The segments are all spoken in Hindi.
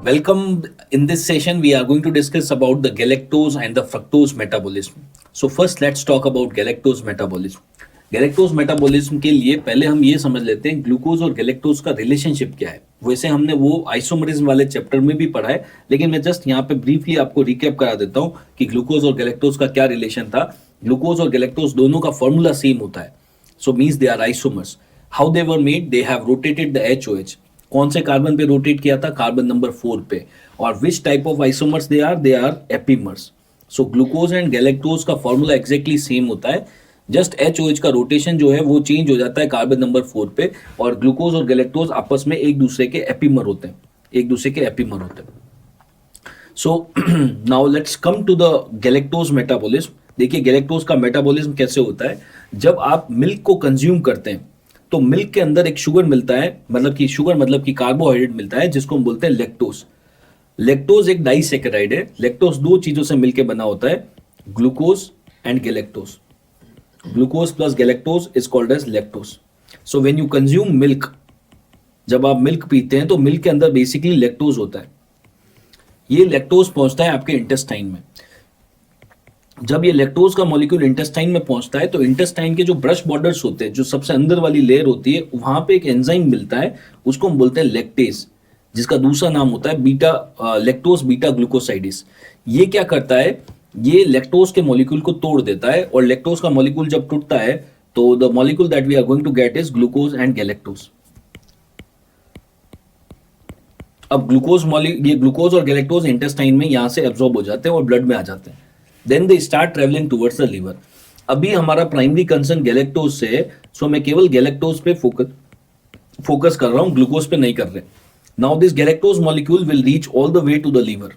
Welcome. In this session, we are going to discuss about the galactose and the fructose metabolism. So first, let's talk about galactose metabolism. Galactose metabolism के लिए पहले हम ये समझ लेते हैं ग्लूकोज और गैलेक्टोज का रिलेशनशिप क्या है। वैसे हमने वो आइसोमरिज्म वाले चैप्टर में भी पढ़ा है, लेकिन मैं जस्ट यहाँ पे ब्रीफली आपको रिकैप करा देता हूँ कि ग्लूकोज और गैलेक्टोज का क्या रिलेशन था। ग्लूकोज और गैलेक्टोज दोनों का फॉर्मूला सेम होता है, so means they are isomers. How they were made, they have rotated the H O H. कौन से कार्बन पे रोटेट किया था? कार्बन नंबर 4 पे। और which type of isomers they are epimers. So glucose and galactose का फॉर्मूला एग्जैक्टली सेम होता है, जस्ट एचओएच का रोटेशन जो है वो चेंज हो जाता है कार्बन नंबर 4 पे, और ग्लूकोज और गैलेक्टोज आपस में एक दूसरे के एपीमर होते हैं। So now let's come to the galactose metabolism. देखिए गैलेक्टोज का मेटाबॉलिज्म कैसे होता है। जब आप मिल्क को कंज्यूम करते हैं तो मिल्क के अंदर एक शुगर मिलता है, मतलब कि कार्बोहाइड्रेट मिलता है, जिसको हम बोलते हैं लैक्टोज। लैक्टोज एक डाइसैकेराइड है। लैक्टोज दो चीजों से मिलकर बना होता है, glucose and galactose. Glucose plus galactose is called as lactose. So when you consume milk, जब आप मिल्क पीते हैं तो मिल्क के अंदर बेसिकली लैक्टोज होता है। ये लैक्टोज पहुंचता है आपके इंटेस्टाइन में। जब ये लैक्टोज का मॉलिक्यूल इंटेस्टाइन में पहुंचता है तो इंटेस्टाइन के जो ब्रश बॉर्डर्स होते हैं, जो सबसे अंदर वाली लेयर होती है, वहां पे एक एंजाइम मिलता है, उसको हम बोलते हैं लैक्टेज, जिसका दूसरा नाम होता है बीटा लैक्टोज बीटा ग्लूकोसाइडिस। ये क्या करता है, ये लैक्टोज के मॉलिक्यूल को तोड़ देता है, और लैक्टोज का मॉलिक्यूल जब टूटता है तो the molecule that we are going to get is glucose and galactose. अब ये ग्लूकोज और गैलेक्टोज इंटेस्टाइन में यहां से एब्जॉर्ब हो जाते हैं और ब्लड में आ जाते हैं। Then they start travelling towards the liver. अभी हमारा प्राइमरी कंसर्न गैलेक्टोज से है, सो मैं केवल गैलेक्टोज पे फोकस कर रहा हूं, ग्लूकोज पे नहीं कर रहे। Now this galactose molecule will reach all the way to the liver.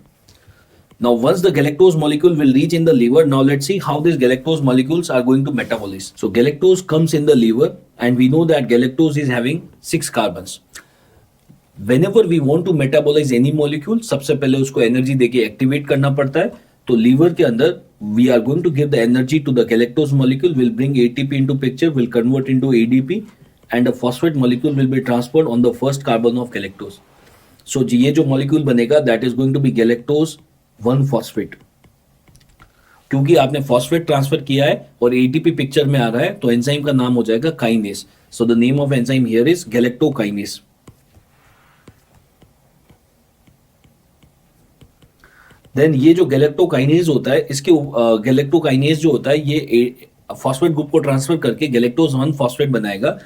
Now, once the galactose molecule will reach in the liver, now let's see how these galactose molecules are going to metabolize. So, galactose comes in the liver, and we know that galactose is having 6 carbons. Whenever we want to metabolize any molecule, सबसे पहले उसको एनर्जी देके एक्टिवेट करना पड़ता है। तो लीवर के अंदर we are going to give the energy to the galactose molecule, will bring ATP into picture, will convert into ADP, and a phosphate molecule will be transferred on the first carbon of galactose. So, ये जो molecule बनेगा, that is going to be galactose 1-phosphate। क्योंकि आपने फॉस्फेट ट्रांसफर किया है और एटीपी पिक्चर में आ रहा है, तो एंजाइम का नाम हो जाएगा kinase. So the name of enzyme here is galactokinase. Then ये जो गैलेक्टोकाइनेस होता है, इसके गैलेक्टोकाइनेस जो होता है, ये फॉस्फेट ग्रुप को ट्रांसफर करके गैलेक्टोज 1-phosphate बनाएगा।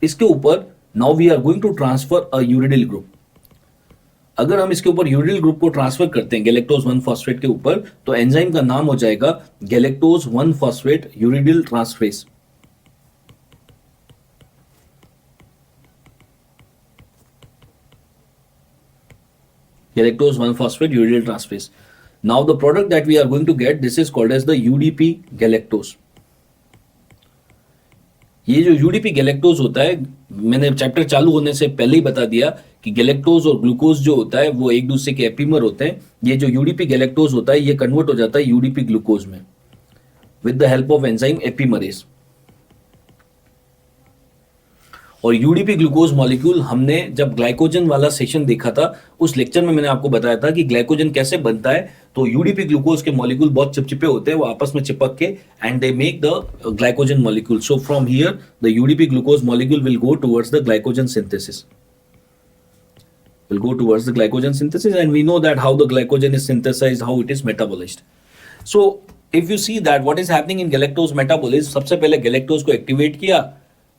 इसके ऊपर now we are going to transfer a uridyl group. अगर हम इसके ऊपर यूरिडिल ग्रुप को ट्रांसफर करते हैं गैलेक्टोज 1-phosphate के ऊपर, तो एंजाइम का नाम हो जाएगा galactose 1-phosphate uridyl transferase. Galactose 1-phosphate uridyl transferase. Now the product that we are going to get, this is called as the UDP galactose. ये जो यूडीपी गैलेक्टोज होता है, मैंने चैप्टर चालू होने से पहले ही बता दिया कि गैलेक्टोज और ग्लूकोज जो होता है वो एक दूसरे के एपीमर होते हैं। ये जो यूडीपी गैलेक्टोज होता है ये कन्वर्ट हो जाता है यूडीपी ग्लूकोज में with the help of enzyme epimerase. और यूडीपी ग्लूकोज मॉलिक्यूल हमने जब ग्लाइकोजन वाला सेशन देखा था, उस लेक्चर में मैंने आपको बताया था कि ग्लाइकोजन कैसे बनता है। तो यूडीपी ग्लूकोज के मॉलिक्यूल बहुत चिपचिपे होते हैं, वो आपस में चिपक के and they make the glycogen molecule. So from here the UDP glucose molecule will go towards the glycogen synthesis, and we know that how the glycogen is synthesized, how it is metabolized. So if you see that what is happening in galactose metabolism, सबसे पहले गैलेक्टोज को एक्टिवेट किया,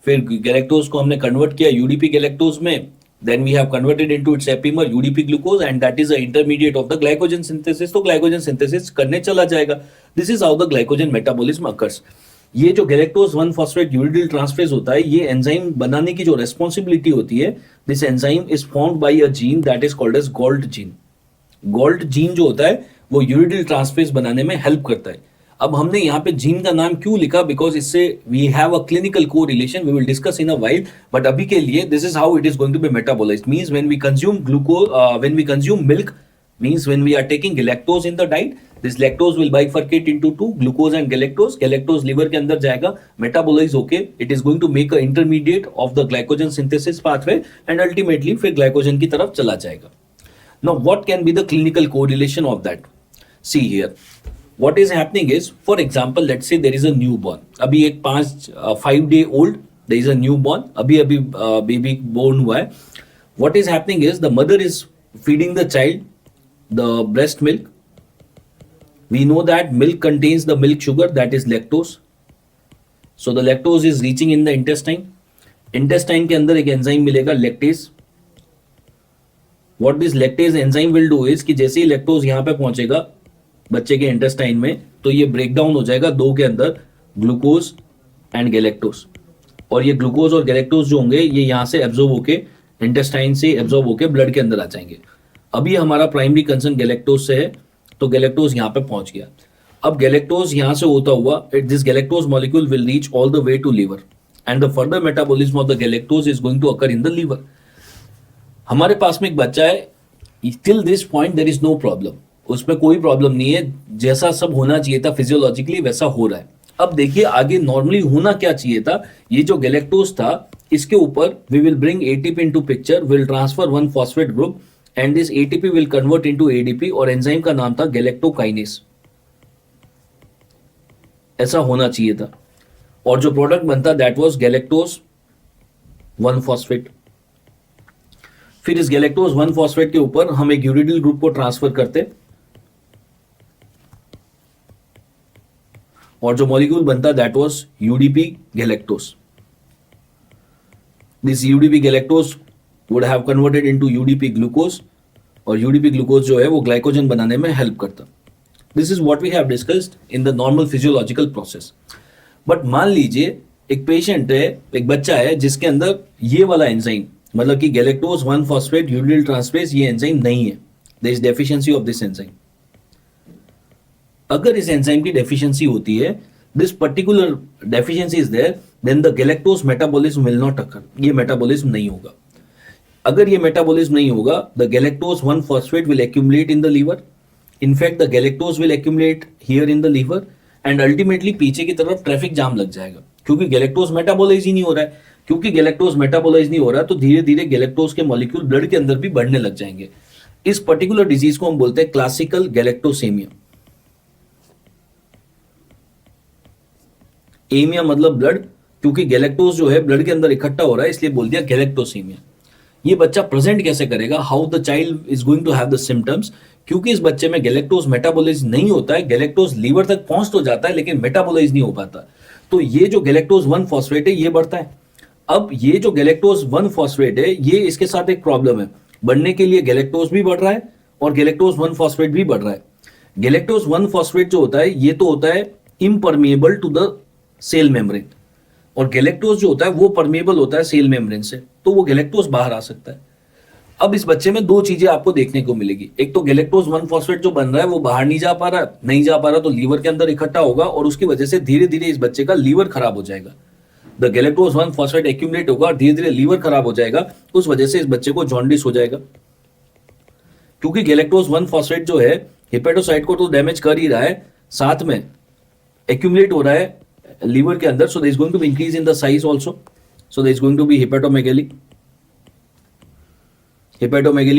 फिर गैलेक्टोज को हमने कन्वर्ट किया यूडीपी गैलेक्टोज में, then we have converted into its epimer UDP glucose, and that is the intermediate of the glycogen synthesis. तो glycogen synthesis करने चला जाएगा। This is how the glycogen metabolism occurs. ये जो गैलेक्टोज 1-phosphate यूरिडिल ट्रांसफेरेज होता है, ये एंजाइम बनाने की जो रेस्पॉन्सिबिलिटी होती है, this enzyme is formed by a gene that is called as GALT gene. GALT gene जो होता है वो यूरिडिल ट्रांसफेरेज बनाने में हेल्प करता है। अब हमने यहाँ पे जीन का नाम क्यों लिखा, बिकॉज इससे we have a clinical correlation, we will discuss in a while, but अभी के लिए this is how it is going to be metabolized. Means when we consume milk, means when we are taking lactose in the diet, this lactose will bifurcate into two, glucose and galactose. Galactose liver के अंदर जाएगा, metabolize होके it is going to make a intermediate of the glycogen synthesis pathway and ultimately फिर glycogen की तरफ चला जाएगा। Now, what can be the clinical correlation of that? See here, what is happening is, for example, let's say there is a newborn. अभी एक 5 day old, there is a newborn. अभी baby born हुआ है. What is happening is the mother is feeding the child the breast milk. We know that milk contains the milk sugar, that is lactose. So the lactose is reaching in the intestine. Intestine के अंदर एक एंजाइम मिलेगा lactase. What this lactase enzyme will do is कि जैसे ही लैक्टोज यहाँ पे पहुंचेगा बच्चे के इंटेस्टाइन में, तो ये ब्रेक डाउन हो जाएगा दो के अंदर, ग्लूकोज एंड गैलेक्टोज. और ये ग्लूकोज और गैलेक्टोज जो होंगे ये यहाँ से एब्जॉर्ब होके, इंटेस्टाइन से एब्जॉर्ब होके ब्लड के अंदर आ जाएंगे. अभी हमारा प्राइमरी कंसर्न गैलेक्टोज से है, तो गैलेक्टोज यहाँ पे पहुंच गया. अब गैलेक्टोज यहाँ से होता हुआ, this galactose molecule will reach all the way to liver and the further metabolism of the galactose is going to occur in the liver. हमारे पास में एक बच्चा है, till this point there is no problem, उसमें कोई प्रॉब्लम नहीं है, जैसा सब होना चाहिए था फिजियोलॉजिकली वैसा हो रहा है. अब देखिए आगे नॉर्मली होना क्या चाहिए था, ये जो गैलेक्टोज था इसके ऊपर we will bring ATP into picture, will transfer one phosphate group and this ATP will convert into ADP, और एंजाइम का नाम था गैलेक्टोकाइनेस. ऐसा होना चाहिए था. और जो प्रोडक्ट बनता दैट वाज गैलेक्टोज 1 फॉस्फेट. फिर इस गैलेक्टोज 1 फॉस्फेट के ऊपर हम एक यूरिडिल ग्रुप को ट्रांसफर करते और जो मॉलिक्यूल बनता that was UDP galactose. This UDP galactose would have converted into UDP glucose, और यूडीपी ग्लूकोज जो है वो ग्लाइकोजन बनाने में हेल्प करता. This is what we have discussed in the normal physiological process. But मान लीजिए एक पेशेंट है, एक बच्चा है जिसके अंदर ये वाला एंजाइम, मतलब कि गैलेक्टोज 1 फॉस्फेट यूरिडिल ट्रांसफेरेज, ये एंजाइम नहीं है. There is deficiency of this enzyme. अगर इस एंजाइम की डेफिशिएंसी होती है, this particular deficiency is there, then the galactose metabolism will not occur. ये मेटाबॉलिज्म नहीं होगा. अगर ये मेटाबॉलिज्म नहीं होगा, the galactose 1 phosphate will accumulate in the liver. In fact the galactose will accumulate here in the liver and ultimately पीछे की तरफ ट्रैफिक जाम लग जाएगा, क्योंकि गैलेक्टोज मेटाबोलाइज ही नहीं हो रहा है. क्योंकि गैलेक्टोज मेटाबोलाइज नहीं हो रहा, तो धीरे धीरे गैलेक्टोज के मॉलिक्यूल ब्लड के अंदर भी बढ़ने लग जाएंगे. इस पर्टिकुलर डिजीज को हम बोलते हैं क्लासिकल गैलेक्टोसेमिया. एमिया मतलब ब्लड, क्योंकि गैलेक्टोज जो है ब्लड के अंदर इकट्ठा हो रहा है, इसलिए बोल दिया गैलेक्टोसेमिया. ये बच्चा प्रेजेंट कैसे करेगा, how the child is going to have the symptoms, क्योंकि इस बच्चे में गैलेक्टोज मेटाबोलाइज नहीं होता है. गैलेक्टोज लीवर तक पहुंच तो जाता है लेकिन मेटाबोलाइज नहीं हो पाता. तो ये जो गैलेक्टोज 1 फॉस्फेट है ये बढ़ता है. अब ये जो गैलेक्टोज 1 फॉस्फेट है ये इसके साथ एक प्रॉब्लम है, बढ़ने के लिए गैलेक्टोज भी बढ़ रहा है और गैलेक्टोज 1 फॉस्फेट भी बढ़ रहा है. गैलेक्टोज 1 फॉस्फेट जो होता है ये तो होता है impermeable to the cell membrane, और गैलेक्टोज जो होता है वो परमिएबल होता है सेल मेम्ब्रेन से, तो वो गैलेक्टोज बाहर आ सकता है. अब इस बच्चे में दो चीजें आपको देखने को मिलेगी. एक तो गैलेक्टोज 1 फॉस्फेट जो बन रहा है वो बाहर नहीं जा पा रहा, तो लीवर के अंदर इकट्ठा होगा और उसकी वजह से धीरे धीरे इस बच्चे का लीवर खराब हो जाएगा. द गैलेक्टोज 1 फॉस्फेट एक्यूमुलेट होगा और धीरे धीरे लीवर खराब हो जाएगा, उस वजह से इस बच्चे को जॉन्डिस हो जाएगा. क्योंकि गैलेक्टोज 1 फॉस्फेट जो है हेपेटोसाइट को तो डैमेज कर ही रहा है, साथ में एक्यूमुलेट हो रहा है लीवर के अंदर. So there is going to be increase in the size also. So there is going to be hepatomegaly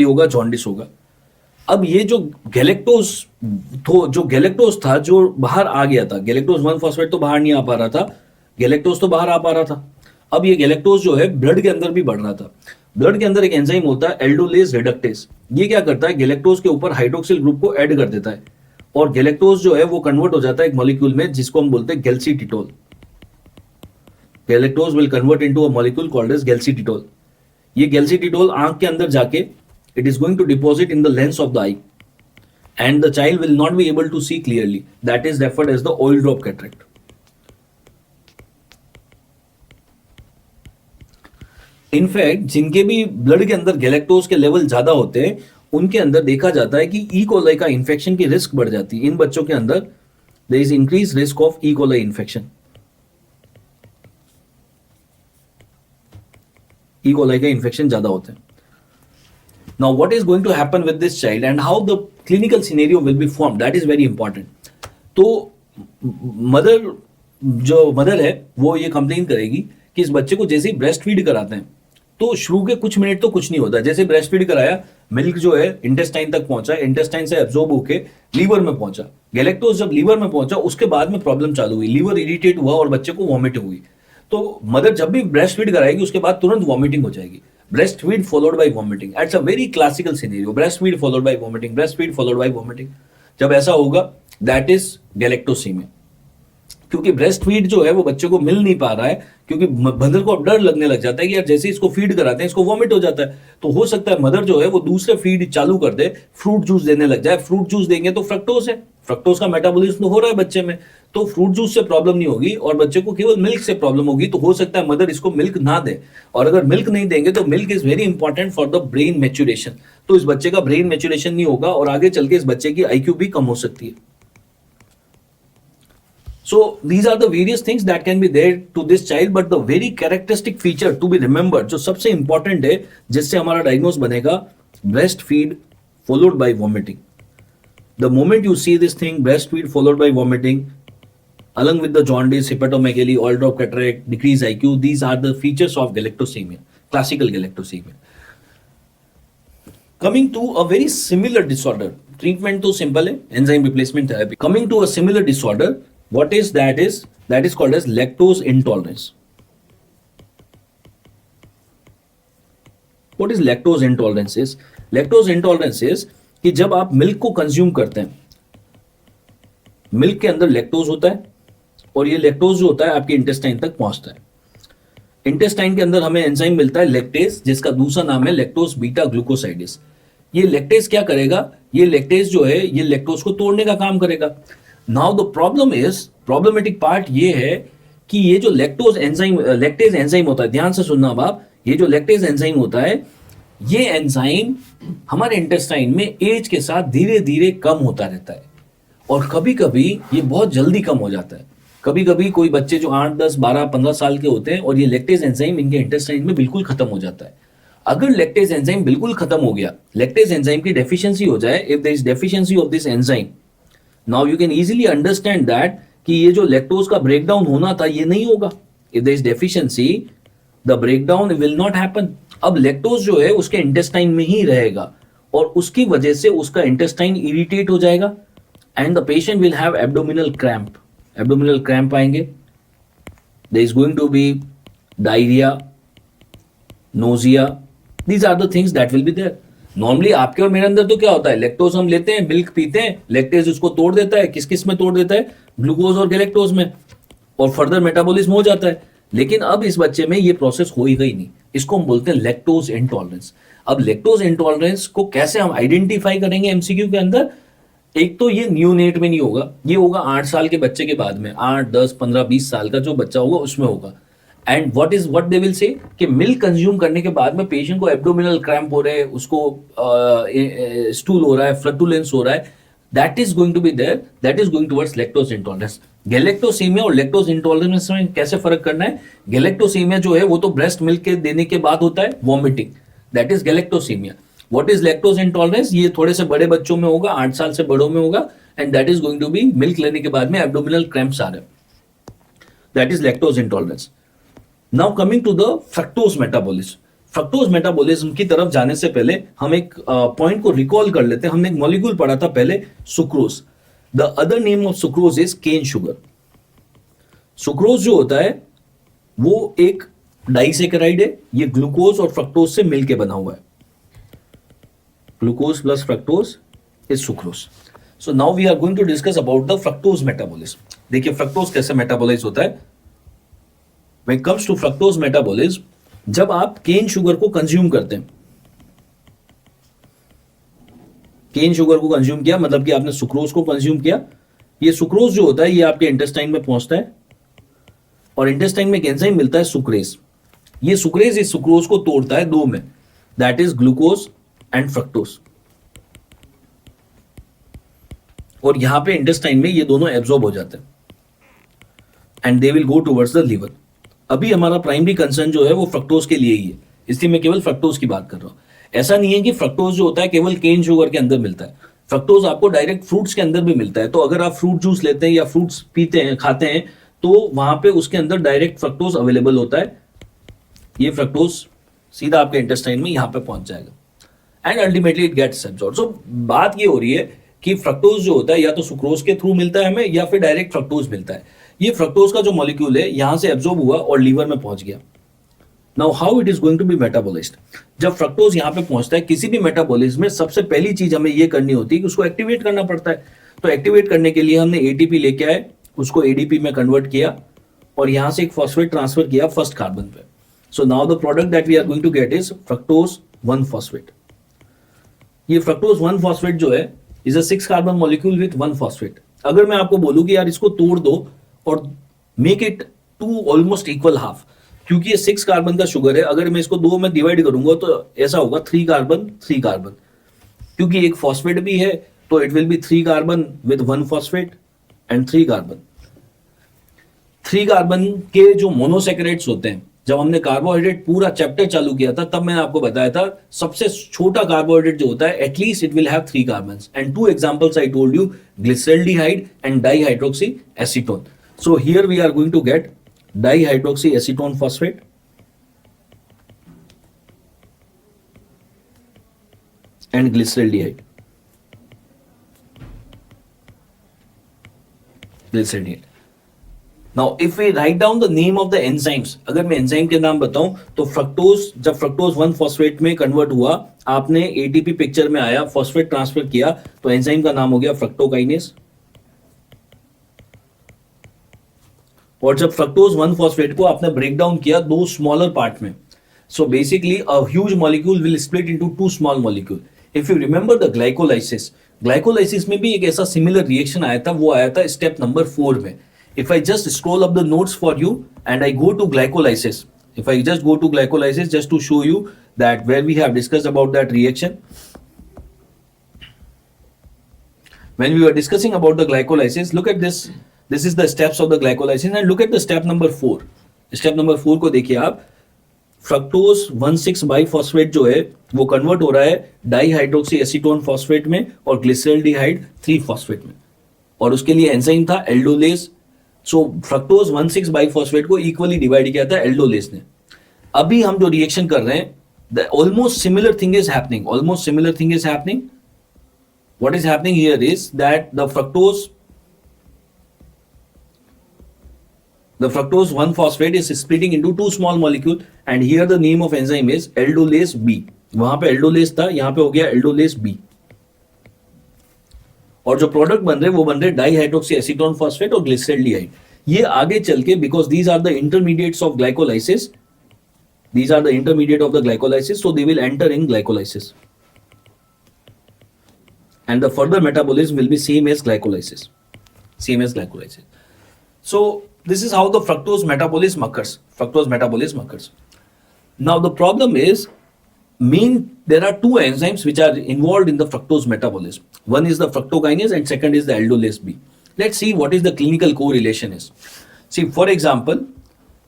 होगा, जॉन्डिस होगा. अब ये जो गैलेक्टोज था जो बाहर आ गया था, गैलेक्टोज 1 फॉस्फेट तो बाहर नहीं आ पा रहा था, गैलेक्टोज तो बाहर आ पा रहा था. अब ये गैलेक्टोज जो है ब्लड के अंदर भी बढ़ रहा था. ब्लड के अंदर एक एंजाइम होता है एल्डोलेज रिडक्टेज. ये क्या करता है, गैलेक्टोज के ऊपर हाइड्रोक्सिल ग्रुप को ऐड कर देता है और गैलेक्टोज जो है वो कन्वर्ट हो जाता है एक मॉलिक्यूल में जिसको हम बोलते हैं galactitol. Galactose will convert into a molecule called as galactitol. ये गैल्सीटिटोल आंख के अंदर जाके it is going to deposit in the lens of the eye and the child will not be able to see clearly. That is referred as the oil drop cataract. In fact जिनके भी ब्लड के अंदर गैलेक्टोज के लेवल ज्यादा होते हैं उनके अंदर देखा जाता है कि ई कोलाई का इन्फेक्शन की रिस्क बढ़ जाती है. इन बच्चों के अंदर there is increase risk of E coli infection. E coli का इन्फेक्शन ज्यादा होते हैं. Now what is going to happen with this child and how the clinical scenario will be form, that is very important. तो मदर है वो ये कंप्लेन करेगी कि इस बच्चे को जैसे ही ब्रेस्ट फीड कराते हैं तो शुरू के कुछ मिनट तो कुछ नहीं होता, जैसे ब्रेस्ट फीड कराया, मिल्क जो है इंटेस्टाइन तक पहुंचा, इंटेस्टाइन से एब्जॉर्ब होके लीवर में पहुंचा, गैलेक्टोज जब लीवर में पहुंचा उसके बाद में प्रॉब्लम चालू हुई, लीवर इरिटेट हुआ और बच्चे को वॉमिटिंग हुई। तो मदर जब भी ब्रेस्ट फीड कराएगी उसके बाद तुरंत वॉमिटिंग हो जाएगी, breast feed followed by vomiting, it's a very classical scenario, breast feed followed by vomiting, breast feed followed by vomiting. जब ऐसा होगा दैट इज गैलेक्टोसीमिया, क्योंकि ब्रेस्ट फीड जो है वो बच्चे को मिल नहीं पा रहा है, क्योंकि मदर को अब डर लगने लग जाता है कि यार जैसे इसको फीड कराते हैं इसको वॉमिट हो जाता है, तो हो सकता है मदर जो है वो दूसरे फीड चालू कर दे, फ्रूट जूस देने लग जाए। फ्रूट जूस देंगे तो फ्रक्टोज है, फ्रक्टोज का मेटाबॉलिज्म हो रहा है बच्चे में, तो फ्रूट जूस से प्रॉब्लम नहीं होगी और बच्चे को केवल मिल्क से प्रॉब्लम होगी। तो हो सकता है मदर इसको मिल्क ना दे, और अगर मिल्क नहीं देंगे तो milk is very important for the brain maturation, तो इस बच्चे का ब्रेन मैच्योरेशन नहीं होगा और आगे चल के इस बच्चे की IQ भी कम हो सकती है। So these are the various things that can be there to this child, but the very characteristic feature to be remembered, जो सबसे important है जिससे हमारा डायग्नोस बनेगा, breast feed followed by vomiting. The moment you see this thing, breast feed followed by vomiting, along with the jaundice, hepatomegaly, oil drop cataract, decreased IQ, these are the features of galactosemia, classical galactosemia. Coming to a very similar disorder, treatment तो simple है, enzyme replacement therapy. Coming to a similar disorder, what is that is called as lactose intolerance. What is lactose intolerance is? Lactose intolerance is कि जब आप मिल्क को कंज्यूम करते हैं, मिल्क के अंदर लैक्टोज होता है और ये लैक्टोज जो होता है आपके इंटेस्टाइन तक पहुंचता है। इंटेस्टाइन के अंदर हमें एंजाइम मिलता है लैक्टेज, जिसका दूसरा नाम है लैक्टोज बीटा ग्लूकोसाइडेज। ये लैक्टेज क्या करेगा? ये लैक्टेज जो है ये लैक्टोज को तोड़ने का काम करेगा। नाउ द प्रॉब्लमेटिक पार्ट ये है कि ये जो लैक्टेज एंजाइम होता है, ध्यान से सुनना आप, ये जो लैक्टेज एंजाइम होता है, ये एंजाइम हमारे इंटेस्टाइन में एज के साथ धीरे धीरे कम होता रहता है और कभी कभी ये बहुत जल्दी कम हो जाता है। कभी कभी कोई बच्चे जो 8, 10, 12, 15 साल के होते हैं और ये लैक्टेज एंजाइम इनके इंटेस्टाइन में बिल्कुल खत्म हो जाता है। अगर लैक्टेज एंजाइम बिल्कुल खत्म हो गया, लैक्टेज एंजाइम की डेफिशिएंसी हो जाए, if there is deficiency of this enzyme, now you can easily understand that कि ये जो लैक्टोज का ब्रेकडाउन होना था ये नहीं होगा। If there is deficiency, the breakdown will not happen. अब लैक्टोज जो है उसके इंटेस्टाइन में ही रहेगा और उसकी वजह से उसका इंटेस्टाइन इरिटेट हो जाएगा and the patient will have abdominal cramp. Abdominal cramp आएंगे, there is going to be diarrhoea, nausea, these are the things that will be there. Normally आपके और मेरे अंदर तो क्या होता है, लैक्टोज हम लेते हैं, मिल्क पीते हैं, लैक्टेज उसको तोड़ देता है, किस किस में तोड़ देता है, ग्लूकोज और गैलेक्टोज में, और फर्दर मेटाबॉलिज्म हो जाता है। लेकिन अब इस बच्चे में ये प्रोसेस हो ही गई नहीं, इसको हम बोलते हैं लैक्टोज इंटॉलरेंस। अब लैक्टोज इंटॉलरेंस को कैसे हम आइडेंटिफाई करेंगे एमसीक्यू के अंदर? एक तो ये न्यूनेट में नहीं होगा, ये होगा 8 साल के बच्चे के बाद में, 8, 10, 15, 20 साल का जो बच्चा होगा उसमें होगा। And what they will say कि मिल्क कंज्यूम करने के बाद में पेशेंट को एब्डोमिनल क्रैम्प हो रहे हैं, उसको स्टूल हो रहा है, फ्लटुलेंस हो रहा है, that is going to be there, that is going towards lactose intolerance. Galactosemia और लैक्टोज इंटॉलरेंस में कैसे फर्क करना है? गैलेक्टोसीमिया जो है वो तो ब्रेस्ट मिल्क के देने के बाद होता है, vomiting, that is galactosaemia. What is lactose intolerance? ये थोड़े से बड़े बच्चों में होगा, 8 साल से बड़ों में होगा, and that is going to be milk लेने के बाद में एब्डोमिनल क्रैम्प्स आ रहे हैं, that is lactose intolerance. Now coming to the fructose metabolism. Fructose metabolism की तरफ जाने से पहले हम एक पॉइंट को रिकॉल कर लेते हैं। हमने एक मॉलिक्यूल पढ़ा था पहले, sucrose. The other name of sucrose is cane sugar. Sucrose जो होता है वो एक डाइसेकेराइड है, ये ग्लूकोज और फ्रक्टोज से मिलकर बना हुआ है। Glucose plus fructose is sucrose. So now we are going to discuss about the fructose metabolism. देखिए फ्रक्टोज कैसे मेटाबोलाइज होता है। When it comes to fructose metabolism, जब आप केन शुगर को कंज्यूम करते हैं, केन शुगर को कंज्यूम किया मतलब कि आपने सुक्रोज को कंज्यूम किया, ये सुक्रोज जो होता है ये आपके इंटेस्टाइन में पहुंचता है और इंटेस्टाइन में एक एंजाइम मिलता है सुक्रेज। ये सुक्रेज इस सुक्रोज को तोड़ता है दो में, that is glucose and fructose, और यहां पे इंटेस्टाइन में ये दोनों एब्जॉर्ब हो जाते हैं and they will go towards the liver. अभी हमारा प्राइमरी कंसर्न जो है वो फ्रक्टोज के लिए ही है, इसलिए मैं केवल फ्रक्टोज की बात कर रहा हूं। ऐसा नहीं है कि फ्रक्टोज जो होता है केवल केन शुगर के अंदर मिलता है, फ्रक्टोज आपको डायरेक्ट फ्रूट्स के अंदर भी मिलता है। तो अगर आप फ्रूट जूस लेते हैं या फ्रूट्स पीते हैं, खाते हैं, तो वहां पे उसके अंदर डायरेक्ट फ्रक्टोज अवेलेबल होता है। ये फ्रक्टोज सीधा आपके इंटेस्टाइन में यहाँ पे पहुंच जाएगा and ultimately it gets absorbed. So बात ये हो रही है कि फ्रक्टोज जो होता है या तो सुक्रोज के थ्रू मिलता है हमें या फिर डायरेक्ट फ्रक्टोज मिलता है। ये फ्रक्टोज का जो मॉलिक्यूल है यहां से एब्जॉर्ब हुआ और लीवर में पहुंच गया। Now how it is going to be metabolized. जब फ्रक्टोज यहां पे पहुंचता है किसी भी मेटाबॉलिज्म में, सबसे पहली चीज हमें ये करनी होती है कि उसको एक्टिवेट करना पड़ता है। तो एक्टिवेट करने के लिए हमने एटीपी लेके आए, उसको एडीपी में कन्वर्ट किया और यहां से एक फॉस्फेट ट्रांसफर किया फर्स्ट कार्बन पे। So now the product that we are going to get is fructose 1 phosphate. ये फ्रक्टोज 1 फॉस्फेट जो है is a 6 carbon molecule with 1 phosphate. अगर मैं आपको बोलूं कि यार इसको तोड़ दो और make it two almost equal half, क्योंकि ये 6 कार्बन का शुगर है, अगर मैं इसको 2 में डिवाइड करूंगा तो ऐसा होगा 3 कार्बन 3 कार्बन, क्योंकि एक फॉस्फेट भी है तो it will be 3 carbon with 1 phosphate and 3 carbon. 3 carbon के जो मोनोसैकेराइड्स होते हैं, जब हमने कार्बोहाइड्रेट पूरा चैप्टर चालू किया था तब मैंने आपको बताया था सबसे छोटा कार्बोहाइड्रेट जो होता है at least it will have 3 carbons and 2 examples I told you, glyceraldehyde and dihydroxy acetone. So here we are going to get dihydroxy acetone phosphate and glyceraldehyde. Now if we write down the name of the enzymes, अगर मैं एंजाइम के नाम बताऊं तो फ्रक्टोज, जब फ्रक्टोज 1 फॉस्फेट में कन्वर्ट हुआ, आपने एटीपी पिक्चर में आया, फॉस्फेट ट्रांसफर किया, तो एंजाइम का नाम हो गया फ्रक्टोकाइनेस। और जब फ्रक्टोज 1 फॉस्फेट को आपने ब्रेक डाउन किया 2 स्मॉलर पार्ट में, so basically a huge molecule will split into 2 small molecule. If you remember the glycolysis में भी एक ऐसा सिमिलर रिएक्शन आया था, वो आया था स्टेप नंबर 4 में। If I just scroll up the notes for you and I go to glycolysis, if I just go to glycolysis just to show you that where we have discussed about that reaction, when we were discussing about the glycolysis, look at this, this is the steps of the glycolysis and look at the step number 4. Step number 4 को देखिए आप, फ्रक्टोज 1,6 बाइफॉस्फेट जो है वो कन्वर्ट हो रहा है डाइहाइड्रोक्सी एसीटोन फॉस्फेट में और ग्लिसरल्डिहाइड 3 फॉस्फेट में, और उसके लिए एंजाइम था एल्डोलेज। सो फ्रक्टोज 1,6 बाइफॉस्फेट को इक्वली डिवाइड किया था एल्डोलेज ने। अभी हम जो रिएक्शन कर रहे हैं, the almost similar thing is happening, almost similar thing is happening. What is happening here is that the fructose 1 phosphate is splitting into 2 small molecule and here the name of enzyme is aldolase B. वहां पे aldolase था, यहां पे हो गया aldolase B। और जो प्रोडक्ट बन रहे वो बन रहे डाइहाइड्रोक्सी एसीटोन फॉस्फेट और ग्लिसरल्डिहाइड। ये आगे चल के, because these are the intermediates of glycolysis, these are the intermediate of the glycolysis, so they will enter in glycolysis and the further metabolism will be same as glycolysis, same as glycolysis. So this is how the fructose metabolism occurs. Now the problem is, there are 2 enzymes which are involved in the fructose metabolism. One is the fructokinase and second is the aldolase B. Let's see what is the clinical correlation is. See, for example,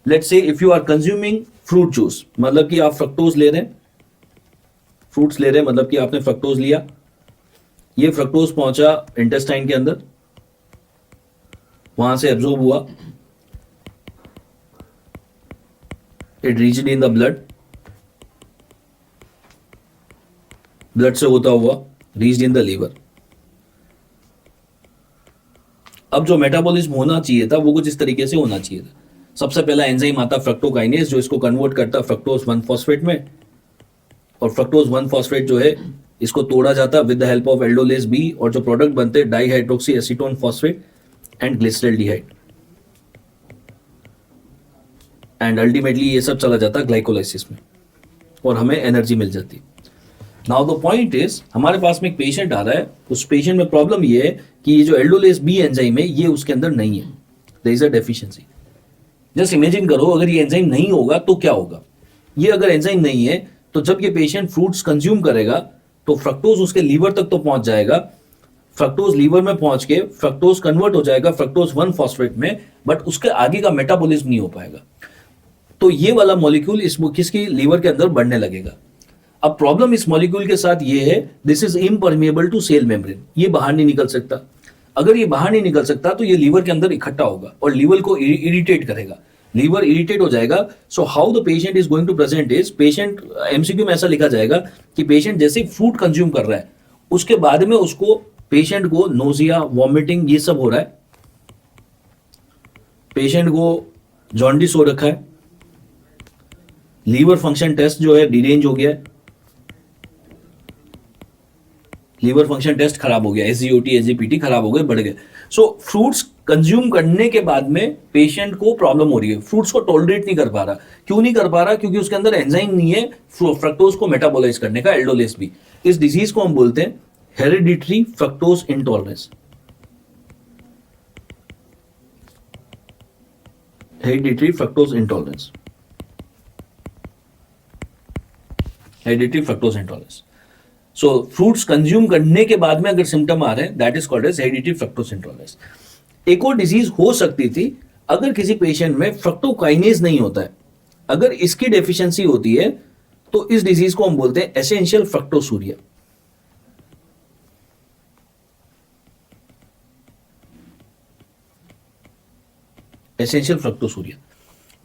let's say if you are consuming fruit juice, मतलब कि आप फ्रक्टोज ले रहे हैं, फ्रूट्स ले रहे हैं, मतलब कि आपने फ्रक्टोज लिया, ये फ्रक्टोज पहुंचा इंटेस्टाइन के अंदर, वहां से एब्जॉर्ब हुआ, it reached in the blood, blood से होता हुआ reached in the liver। अब जो मेटाबॉलिज्म होना चाहिए था वो कुछ इस तरीके से होना चाहिए था। सबसे पहला एंजाइम आता फ्रक्टोकाइनेज जो इसको कन्वर्ट करता फ्रक्टोज 1 फॉस्फेट में, और फ्रक्टोज 1 फॉस्फेट जो है इसको तोड़ा जाता with the help of aldolase B, और जो प्रोडक्ट बनते dihydroxy acetone phosphate and glyceraldehyde, and ultimately ये सब चला जाता ग्लाइकोलाइसिस में और हमें एनर्जी मिल जाती। नाउ द पॉइंट इज, हमारे पास में एक पेशेंट आ रहा है, उस पेशेंट में प्रॉब्लम ये है कि ये जो एल्डोलेज बी एंजाइम है ये उसके अंदर नहीं है, there is a deficiency. Just imagine करो अगर ये एंजाइम नहीं होगा तो क्या होगा। ये अगर एंजाइम नहीं है तो जब ये पेशेंट फ्रूट्स कंज्यूम करेगा तो फ्रक्टोज उसके लीवर तक तो पहुंच जाएगा, फ्रक्टोज लीवर में पहुंच के फ्रक्टोज कन्वर्ट हो जाएगा फ्रक्टोज 1 फॉस्फेट में, बट उसके आगे का मेटाबॉलिज्म नहीं हो पाएगा। तो ये वाला मॉलिक्यूल इस किसकी लीवर के अंदर बढ़ने लगेगा। अब प्रॉब्लम इस मॉलिक्यूल के साथ ये है, this is impermeable to cell membrane, ये बाहर नहीं निकल सकता। अगर ये बाहर नहीं निकल सकता तो ये लीवर के अंदर इकट्ठा होगा और लीवर को इरिटेट करेगा। लीवर इरिटेट हो जाएगा. So how the patient is going to present is, patient MCQ में ऐसा लिखा जाएगा कि पेशेंट जैसे ही फ्रूट कंज्यूम कर रहा है उसके बाद में उसको, पेशेंट को नोजिया, वॉमिटिंग ये सब हो रहा है, पेशेंट को जॉन्डिस हो रखा है, लीवर फंक्शन टेस्ट जो है डिरेंज हो गया है, लीवर फंक्शन टेस्ट खराब हो गया, एसजीओटी एसजीपीटी खराब हो गए, बढ़ गए. सो फ्रूट्स कंज्यूम करने के बाद में पेशेंट को प्रॉब्लम हो रही है, फ्रूट्स को टॉलरेट नहीं कर पा रहा. क्यों नहीं कर पा रहा? क्योंकि उसके अंदर एंजाइम नहीं है फ्रक्टोज को मेटाबोलाइज करने का, एल्डोलेस भी. इस डिजीज को हम बोलते हैं hereditary fructose intolerance. Hereditary fructose intolerance, hereditary fructose intolerance. So fruits consume करने के बाद में अगर सिम्टम आ रहे हैं, that is called as hereditary fructose intolerance. एक और डिजीज हो सकती थी अगर किसी पेशेंट में फ्रक्टोकाइनेज नहीं होता है, अगर इसकी डेफिशिएंसी होती है तो इस डिजीज को हम बोलते हैं एसेंशियल फ्रक्टोसूरिया. एसेंशियल फ्रक्टोसूरिया.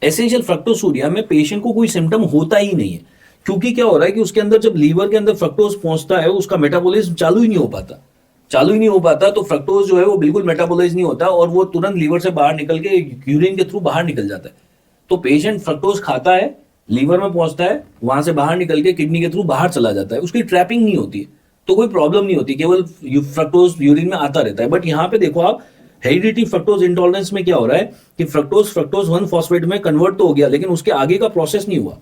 एसेंशियल फ्रक्टोसूरिया में पेशेंट को कोई सिम्टम होता ही नहीं है, क्योंकि क्या हो रहा है कि उसके अंदर जब लीवर के अंदर फ्रक्टोज पहुंचता है उसका मेटाबॉलिज्म चालू ही नहीं हो पाता, चालू ही नहीं हो पाता. तो फ्रक्टोज जो है वो बिल्कुल मेटाबोलाइज नहीं होता और वो तुरंत लीवर से बाहर निकल के यूरिन के थ्रू बाहर निकल जाता है. तो पेशेंट फ्रक्टोज खाता है, लीवर में पहुंचता है, वहां से बाहर निकल के किडनी के थ्रू बाहर चला जाता है, उसकी ट्रैपिंग नहीं होती है, तो कोई प्रॉब्लम नहीं होती, केवल फ्रक्टोज यूरिन में आता रहता है. बट यहाँ पे देखो आप, हेरिडिटरी फ्रक्टोज इंटॉलरेंस में क्या हो रहा है कि फ्रक्टोज फ्रक्टोज 1 फॉस्फेट में कन्वर्ट तो हो गया, लेकिन उसके आगे का प्रोसेस नहीं हुआ.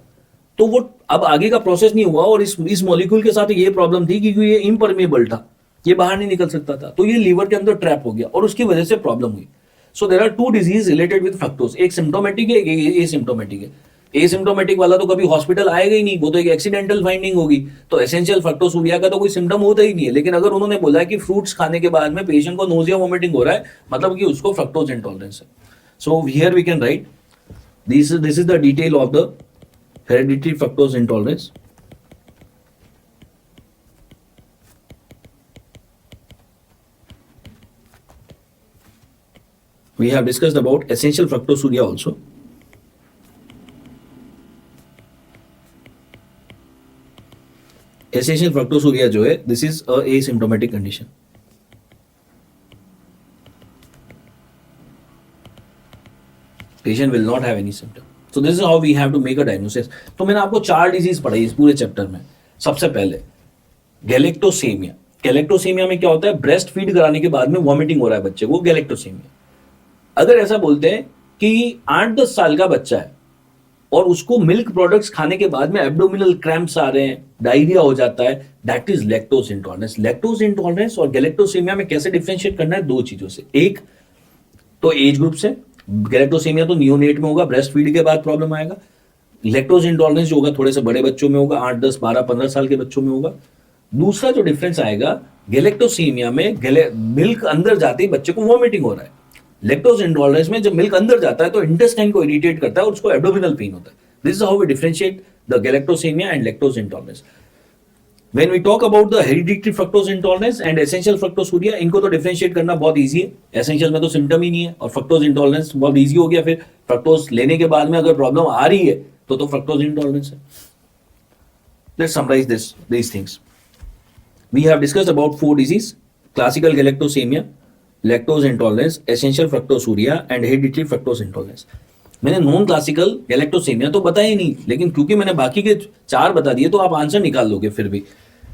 तो वो अब आगे का प्रोसेस नहीं हुआ और इस मॉलिक्यूल के साथ ये प्रॉब्लम थी कि ये इम्परमेबल था, ये बाहर नहीं निकल सकता था, तो ये लीवर के अंदर ट्रैप हो गया और उसकी वजह से प्रॉब्लम हुई. So there are two disease related with fructose, एक सिम्टोमेटिक है, एक एसिम्टोमेटिक है. एसिम्टोमेटिक वाला तो कभी हॉस्पिटल आएगा ही नहीं, वो तो एक एक्सीडेंटल फाइंडिंग होगी. तो एसेंशियल फ्रक्टोसूरिया का तो कोई सिम्टम होता ही नहीं है, लेकिन अगर उन्होंने बोला कि फ्रूट्स खाने के बाद में पेशेंट को नोजिया वोमिटिंग हो रहा है, मतलब कि उसको फ्रक्टोज इंटॉलरेंस है. So here we can write this is the detail of the hereditary fructose intolerance. We have discussed about essential fructosuria also. Essential fructosuria जो है, this is a asymptomatic condition. Patient will not have any symptom. So this is how we have to make a diagnosis. तो मैंने आपको 4 डिजीज पढ़ाई इस पूरे चैप्टर में. सबसे पहले गैलेक्टोसेमिया. गैलेक्टोसेमिया में क्या होता है? ब्रेस्ट फीड कराने के बाद में वॉमिटिंग हो रहा है बच्चे को, गैलेक्टोसेमिया. अगर ऐसा बोलते हैं कि 8-10 साल का बच्चा है और उसको मिल्क प्रोडक्ट्स खाने के बाद में एब्डोमिनल क्रैम्प्स आ रहे हैं, डायरिया हो जाता है, that is lactose intolerance. Lactose intolerance और गैलेक्टोसेमिया में कैसे डिफरेंशिएट करना है? 2 चीजों से. एक तो एज ग्रुप से, गैलेक्टोसेमिया तो नियोनेट में होगा, ब्रेस्ट फीड के बाद प्रॉब्लम आएगा. लैक्टोज इंटॉलरेंस जो होगा थोड़े से बड़े बच्चों में होगा, 8, 10, 12, 15 साल के बच्चों में होगा. दूसरा जो डिफरेंस आएगा, गैलेक्टोसेमिया में मिल्क अंदर जाते ही बच्चे को वॉमिटिंग हो रहा है. लैक्टोज इंटॉलरेंस में जब मिल्क अंदर जाता है तो इंटेस्टाइन को इरिटेट करता है और उसको एब्डोमिनल पेन होता है. This is how we differentiate the galactosemia and lactose intolerance. When we talk about the hereditary fructose intolerance and essential fructosuria, इनको तो डिफरेंशिएट करना बहुत इजी है. एसेंशियल में तो सिम्टम ही नहीं है और फ्रक्टोज इंटॉलरेंस बहुत इजी हो गया. फिर फ्रक्टोज लेने के बाद में अगर प्रॉब्लम आ रही है तो फ्रक्टोज इंटॉलरेंस है. Let's summarize these things. We have discussed about 4 disease: classical galactosemia, lactose intolerance, essential fructosuria and hereditary fructose intolerance. मैंने नॉन क्लासिकल गैलेक्टोसेमिया तो बताया ही नहीं, लेकिन क्योंकि मैंने बाकी के 4 बता दिए तो आप आंसर निकाल लोगे फिर भी.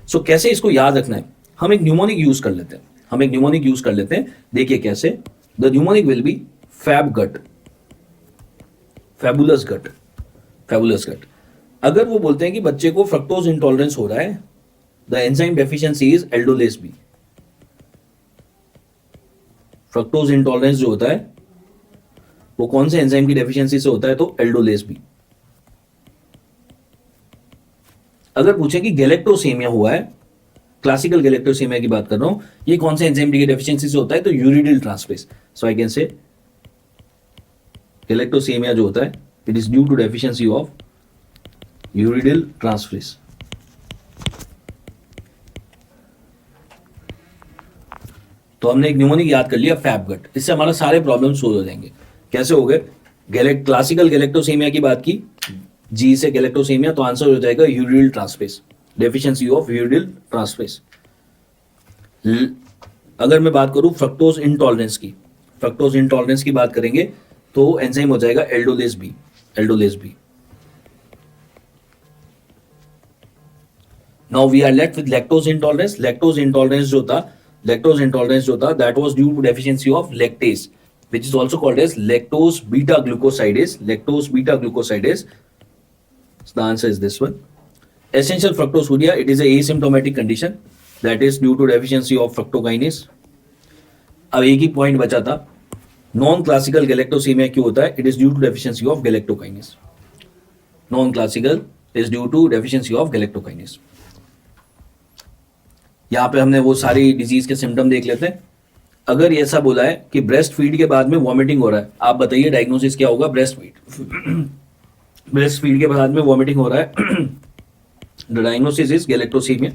सो कैसे इसको याद रखना है? हम एक न्यूमोनिक यूज कर लेते हैं. देखिए कैसे. The mnemonic will be fab gut, fabulous gut. अगर वो बोलते हैं कि बच्चे को फ्रक्टोज इंटॉलरेंस हो रहा है, the enzyme deficiency is aldolase B. Fructose intolerance जो होता है वो कौन से एंजाइम की डेफिशिएंसी से होता है? तो एल्डोलेस बी. अगर पूछे कि गैलेक्टोसेमिया हुआ है, क्लासिकल गैलेक्टोसेमिया की बात कर रहा हूं, ये कौन से एंजाइम की डेफिशिएंसी से होता है? तो uridyl transferase. So I can say galactosemia जो होता है, it is due to deficiency of uridyl transferase. तो हमने एक न्यूमोनिक याद कर लिया, फैब गट. इससे हमारा सारे प्रॉब्लम सोल्व हो जाएंगे. कैसे हो गए? क्लासिकल गैलेक्टोसेमिया की बात की, जी से गैलेक्टोसेमिया, तो आंसर हो जाएगा यूरियल ट्रांसफेस, डेफिशिएंसी ऑफ यूरियल ट्रांसफेस। अगर मैं बात करूं फ्रक्टोज इंटॉलरेंस की, फ्रक्टोज इंटॉलरेंस की बात करेंगे तो एंजाइम हो जाएगा aldolase B, aldolase B. Now we are left with lactose intolerance. Lactose intolerance जो था that was due to deficiency of lactase which is also called as lactose beta glucosidase, lactose beta glucosidase. So the answer is this one. Essential fructosuria, it is a asymptomatic condition that is due to deficiency of fructokinase. अब एक ही पॉइंट बचा था, नॉन क्लासिकल गैलेक्टोसेमिया क्यों होता है? It is due to deficiency of galactokinase. Non classical is due to deficiency of galactokinase. यहां पे हमने वो सारी डिजीज के सिम्टम देख लेते हैं। अगर ऐसा बोला है कि ब्रेस्ट फीड के बाद में वॉमिटिंग हो रहा है, आप बताइए डायग्नोसिस क्या होगा? ब्रेस्ट फीड, ब्रेस्ट फीड के बाद में वॉमिटिंग हो रहा है, द डायग्नोसिस इज गैलेक्टोसेमिया।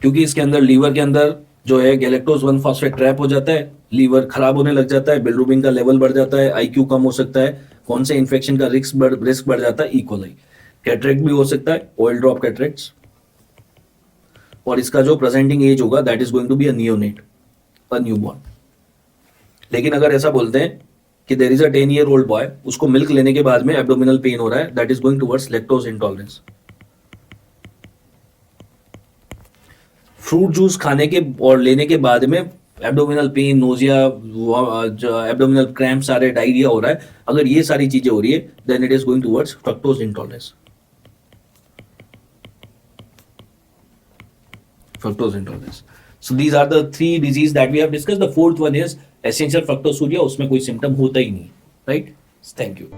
क्योंकि इसके अंदर लीवर के अंदर जो है गैलेक्टोज 1 फॉस्फेट ट्रैप हो जाता है, लीवर खराब होने लग जाता है, बिलिरुबिन का लेवल बढ़ जाता है, आईक्यू कम हो सकता है, कौन से इन्फेक्शन का रिस्क बढ़ जाता है? इकोलाई। कैटरेक्ट भी हो सकता है, ऑयल ड्रॉप कैटरेक्ट्स। और इसका जो प्रेजेंटिंग एज होगा that is going to be a neonate, a newborn. लेकिन अगर ऐसा बोलते हैं कि there is a 10 year old boy, उसको मिल्क लेने के बाद में एब्डोमिनल पेन हो रहा है, that is going towards lactose intolerance. Fruit juice खाने के और लेने के बाद में abdominal pain, nausea, abdominal cramp, सारे डायरिया हो रहा है, अगर ये सारी चीजें हो रही है then it is going towards fructose intolerance, fructose intolerance. So these are the 3 disease that we have discussed. The fourth one is essential fructosuria, उसमें कोई symptom होता ही नहीं, right? Thank you.